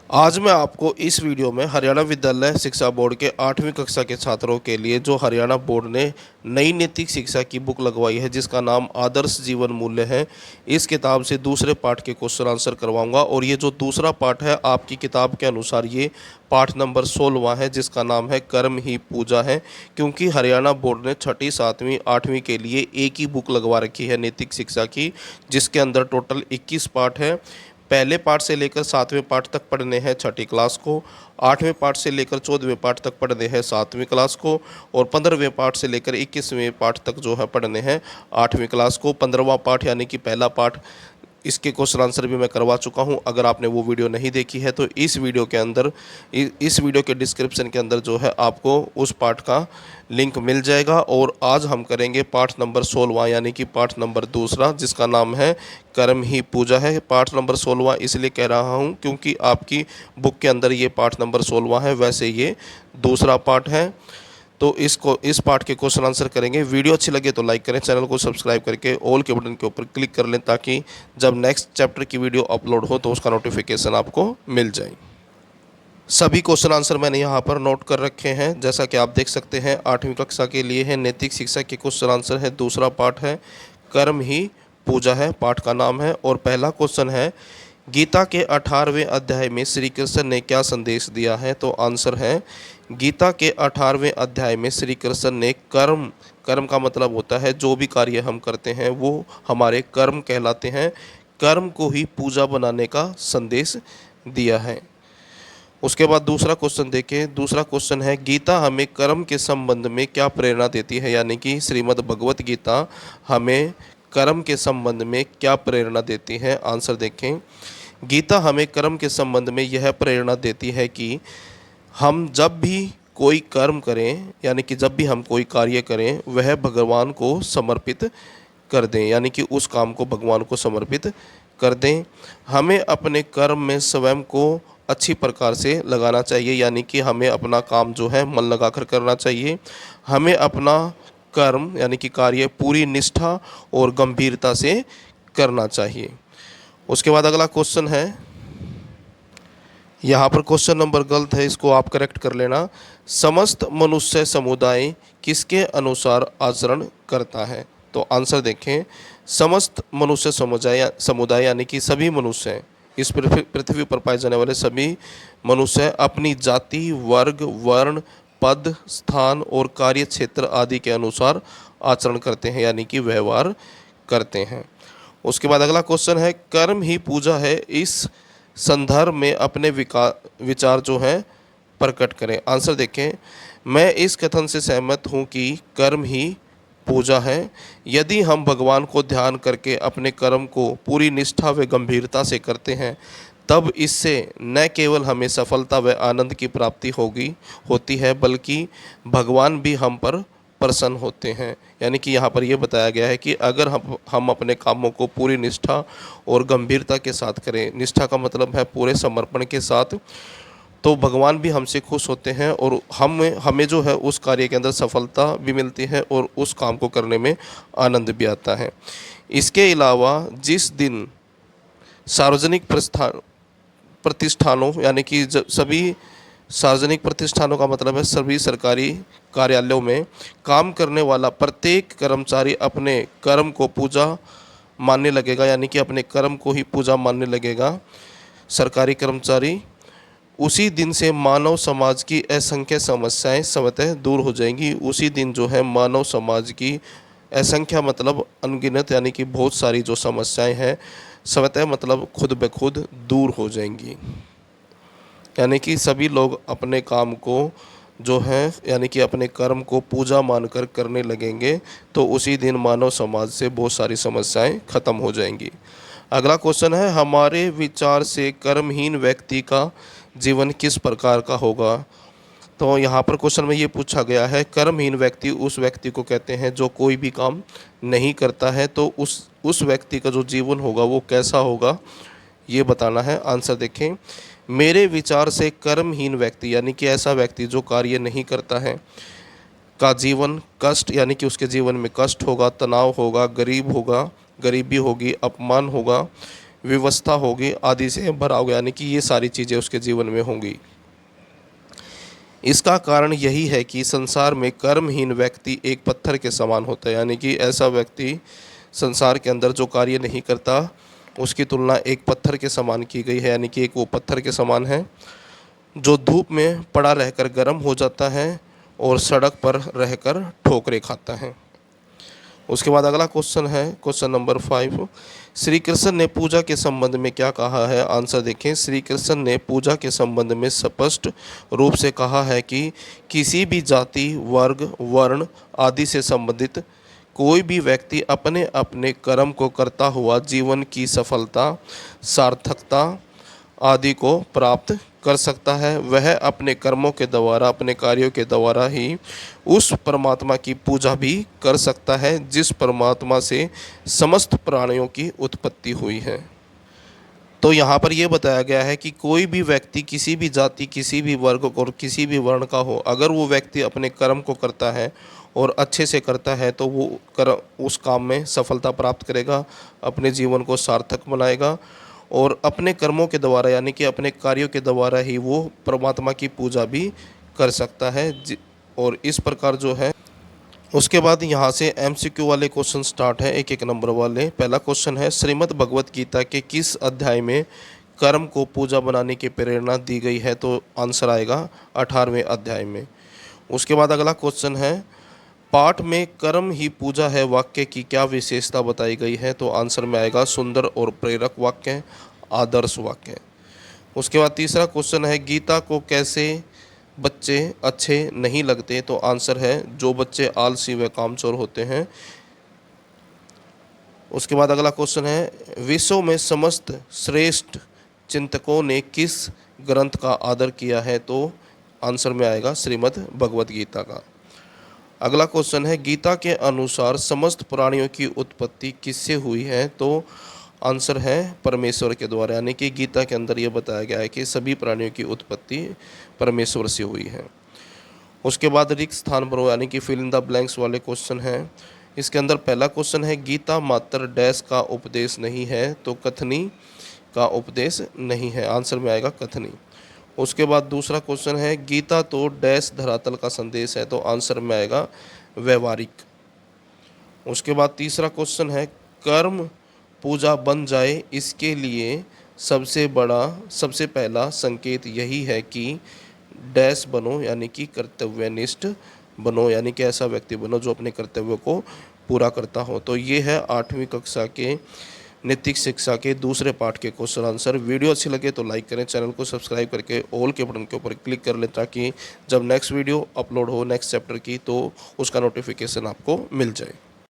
आज मैं आपको इस वीडियो में हरियाणा विद्यालय शिक्षा बोर्ड के 8वीं कक्षा के छात्रों के लिए जो हरियाणा बोर्ड ने नई नैतिक शिक्षा की बुक लगवाई है जिसका नाम आदर्श जीवन मूल्य है, इस किताब से दूसरे पाठ के क्वेश्चन आंसर करवाऊंगा। और ये जो दूसरा पाठ है आपकी किताब के अनुसार ये पाठ नंबर 16वां है जिसका नाम है कर्म ही पूजा है, क्योंकि हरियाणा बोर्ड ने छठी, सातवीं, आठवीं के लिए एक ही बुक लगवा रखी है नैतिक शिक्षा की, जिसके अंदर टोटल 21 पाठ है। पहले पाठ से लेकर 7वें पाठ तक पढ़ने हैं छठी क्लास को, 8वें पाठ से लेकर 14वें पाठ तक पढ़ने हैं 7वीं क्लास को, और 15वें पाठ से लेकर 21वें पाठ तक जो है पढ़ने हैं 8वीं क्लास को। 15वां पाठ यानी कि पहला पाठ, इसके क्वेश्चन आंसर भी मैं करवा चुका हूं। अगर आपने वो वीडियो नहीं देखी है तो इस वीडियो के अंदर, इस वीडियो के डिस्क्रिप्शन के अंदर जो है आपको उस पाठ का लिंक मिल जाएगा। और आज हम करेंगे पाठ नंबर 16वां यानी कि पाठ नंबर दूसरा, जिसका नाम है कर्म ही पूजा है। पाठ नंबर 16वां इसलिए कह रहा हूं क्योंकि आपकी बुक के अंदर ये पाठ नंबर 16वां है, वैसे ये दूसरा पाठ है। तो इस पार्ट के क्वेश्चन आंसर करेंगे। वीडियो अच्छी लगे तो लाइक करें, चैनल को सब्सक्राइब करके ऑल के बटन के ऊपर क्लिक कर लें ताकि जब नेक्स्ट चैप्टर की वीडियो अपलोड हो तो उसका नोटिफिकेशन आपको मिल जाए। सभी क्वेश्चन आंसर मैंने यहाँ पर नोट कर रखे हैं, जैसा कि आप देख सकते हैं 8वीं कक्षा के लिए है। नैतिक शिक्षा के क्वेश्चन आंसर है, दूसरा पाठ है कर्म ही पूजा है, पाठ का नाम है। और पहला क्वेश्चन है, गीता के 18वें अध्याय में श्री कृष्ण ने क्या संदेश दिया है? तो आंसर है, गीता के 18वें अध्याय में श्री कृष्ण ने कर्म, कर्म का मतलब होता है जो भी कार्य हम करते हैं वो हमारे कर्म कहलाते हैं, कर्म को ही पूजा बनाने का संदेश दिया है। उसके बाद दूसरा क्वेश्चन देखें। दूसरा क्वेश्चन है, गीता हमें कर्म के संबंध में क्या प्रेरणा देती है? यानी कि श्रीमद् भगवत गीता हमें कर्म के संबंध में क्या प्रेरणा देती है? आंसर देखें। गीता हमें कर्म के संबंध में यह प्रेरणा देती है कि हम जब भी कोई कर्म करें, यानी कि जब भी हम कोई कार्य करें वह भगवान को समर्पित कर दें, यानी कि उस काम को भगवान को समर्पित कर दें। हमें अपने कर्म में स्वयं को अच्छी प्रकार से लगाना चाहिए, यानी कि हमें अपना काम जो है मन लगाकर करना चाहिए। हमें अपना कर्म यानी कि कार्य पूरी निष्ठा और गंभीरता से करना चाहिए। उसके बाद अगला क्वेश्चन है, यहाँ पर क्वेश्चन नंबर गलत है, इसको आप करेक्ट कर लेना। समस्त मनुष्य समुदाय किसके अनुसार आचरण करता है? तो आंसर देखें। समस्त मनुष्य समुदाय यानी कि सभी मनुष्य हैं, इस पृथ्वी पर पाए जाने वाले सभी मनुष्य अपनी जाति, वर्ग, वर्ण, पद, स्थान और कार्य क्षेत्र आदि के अनुसार आचरण करते हैं, यानी कि व्यवहार करते हैं। उसके बाद अगला क्वेश्चन है, कर्म ही पूजा है, इस संदर्भ में अपने विचार जो हैं प्रकट करें। आंसर देखें। मैं इस कथन से सहमत हूं कि कर्म ही पूजा है। यदि हम भगवान को ध्यान करके अपने कर्म को पूरी निष्ठा व गंभीरता से करते हैं तब इससे न केवल हमें सफलता व आनंद की प्राप्ति होती है, बल्कि भगवान भी हम पर प्रसन्न होते हैं। यानी कि यहाँ पर यह बताया गया है कि अगर हम अपने कामों को पूरी निष्ठा और गंभीरता के साथ करें, निष्ठा का मतलब है पूरे समर्पण के साथ, तो भगवान भी हमसे खुश होते हैं और हमें जो है उस कार्य के अंदर सफलता भी मिलती है और उस काम को करने में आनंद भी आता है। इसके अलावा जिस दिन सार्वजनिक प्रतिष्ठानों यानी कि सभी सार्वजनिक प्रतिष्ठानों का मतलब है सभी सरकारी कार्यालयों में काम करने वाला प्रत्येक कर्मचारी अपने कर्म को पूजा मानने लगेगा, यानी कि अपने कर्म को ही पूजा मानने लगेगा सरकारी कर्मचारी, उसी दिन से मानव समाज की असंख्य समस्याएं स्वतः दूर हो जाएंगी। उसी दिन जो है मानव समाज की असंख्य मतलब अनगिनत यानी कि बहुत सारी जो समस्याएं हैं स्वतः मतलब खुद ब खुद दूर हो जाएंगी, यानी कि सभी लोग अपने काम को जो है यानी कि अपने कर्म को पूजा मानकर करने लगेंगे, तो उसी दिन मानव समाज से बहुत सारी समस्याएं खत्म हो जाएंगी। अगला क्वेश्चन है, हमारे विचार से कर्महीन व्यक्ति का जीवन किस प्रकार का होगा? तो यहाँ पर क्वेश्चन में ये पूछा गया है, कर्महीन व्यक्ति उस व्यक्ति को कहते हैं जो कोई भी काम नहीं करता है, तो उस व्यक्ति का जो जीवन होगा वो कैसा होगा ये बताना है। आंसर देखें। मेरे विचार से कर्महीन व्यक्ति यानी कि ऐसा व्यक्ति जो कार्य नहीं करता है का जीवन कष्ट यानी कि उसके जीवन में कष्ट होगा, तनाव होगा, गरीबी होगी, अपमान होगा, व्यवस्था होगी आदि से भरा होगा, यानी कि ये सारी चीज़ें उसके जीवन में होंगी। इसका कारण यही है कि संसार में कर्महीन व्यक्ति एक पत्थर के समान होता है, यानी कि ऐसा व्यक्ति संसार के अंदर जो कार्य नहीं करता उसकी तुलना एक पत्थर के समान की गई है, यानी कि एक वो पत्थर के समान है जो धूप में पड़ा रहकर गर्म हो जाता है और सड़क पर रहकर ठोकरें खाता है। उसके बाद अगला क्वेश्चन है क्वेश्चन नंबर 5। श्री कृष्ण ने पूजा के संबंध में क्या कहा है? आंसर देखें। श्री कृष्ण ने पूजा के संबंध में स्पष्ट रूप से कहा है कि किसी भी जाति, वर्ग, वर्ण आदि से संबंधित कोई भी व्यक्ति अपने अपने कर्म को करता हुआ जीवन की सफलता, सार्थकता आदि को प्राप्त कर सकता है। वह अपने कर्मों के द्वारा, अपने कार्यों के द्वारा ही उस परमात्मा की पूजा भी कर सकता है जिस परमात्मा से समस्त प्राणियों की उत्पत्ति हुई है। तो यहाँ पर यह बताया गया है कि कोई भी व्यक्ति किसी भी जाति, किसी भी वर्ग और किसी भी वर्ण का हो, अगर वो व्यक्ति अपने कर्म को करता है और अच्छे से करता है तो वो उस काम में सफलता प्राप्त करेगा, अपने जीवन को सार्थक बनाएगा और अपने कर्मों के द्वारा, यानी कि अपने कार्यों के द्वारा ही वो परमात्मा की पूजा भी कर सकता है। और इस प्रकार जो है, उसके बाद यहाँ से MCQ वाले क्वेश्चन स्टार्ट है, एक एक नंबर वाले। पहला क्वेश्चन है, श्रीमद् भगवत गीता के किस अध्याय में कर्म को पूजा बनाने की प्रेरणा दी गई है? तो आंसर आएगा 18वें अध्याय में। उसके बाद अगला क्वेश्चन है, पाठ में कर्म ही पूजा है वाक्य की क्या विशेषता बताई गई है? तो आंसर में आएगा सुंदर और प्रेरक वाक्य, आदर्श वाक्य। उसके बाद तीसरा क्वेश्चन है, गीता को कैसे बच्चे अच्छे नहीं लगते? तो आंसर है जो बच्चे आलसी व कामचोर होते हैं। उसके बाद अगला क्वेश्चन है, विश्व में समस्त श्रेष्ठ चिंतकों ने किस ग्रंथ का आदर किया है? तो आंसर में आएगा श्रीमद् भगवत गीता का। अगला क्वेश्चन है, गीता के अनुसार समस्त प्राणियों की उत्पत्ति किससे हुई है? तो आंसर है परमेश्वर के द्वारा, यानी कि गीता के अंदर यह बताया गया है कि सभी प्राणियों की उत्पत्ति परमेश्वर से हुई है। उसके बाद रिक्त स्थान भरो, यानी कि फिल इन द ब्लैंक्स वाले क्वेश्चन हैं। इसके अंदर पहला क्वेश्चन है, गीता मात्र डैश का उपदेश नहीं है? तो कथनी का उपदेश नहीं है, आंसर में आएगा कथनी। उसके बाद दूसरा क्वेश्चन है, गीता तो डैश धरातल का संदेश है? तो आंसर में आएगा व्यवहारिक। उसके बाद तीसरा क्वेश्चन है, कर्म पूजा बन जाए इसके लिए सबसे पहला संकेत यही है कि डैश बनो, यानी कि कर्तव्यनिष्ठ बनो, यानी कि ऐसा व्यक्ति बनो जो अपने कर्तव्य को पूरा करता हो। तो ये है 8वीं कक्षा के नैतिक शिक्षा के दूसरे पाठ के क्वेश्चन आंसर। वीडियो अच्छी लगे तो लाइक करें, चैनल को सब्सक्राइब करके ऑल के बटन के ऊपर क्लिक कर लें ताकि जब नेक्स्ट वीडियो अपलोड हो नेक्स्ट चैप्टर की तो उसका नोटिफिकेशन आपको मिल जाए।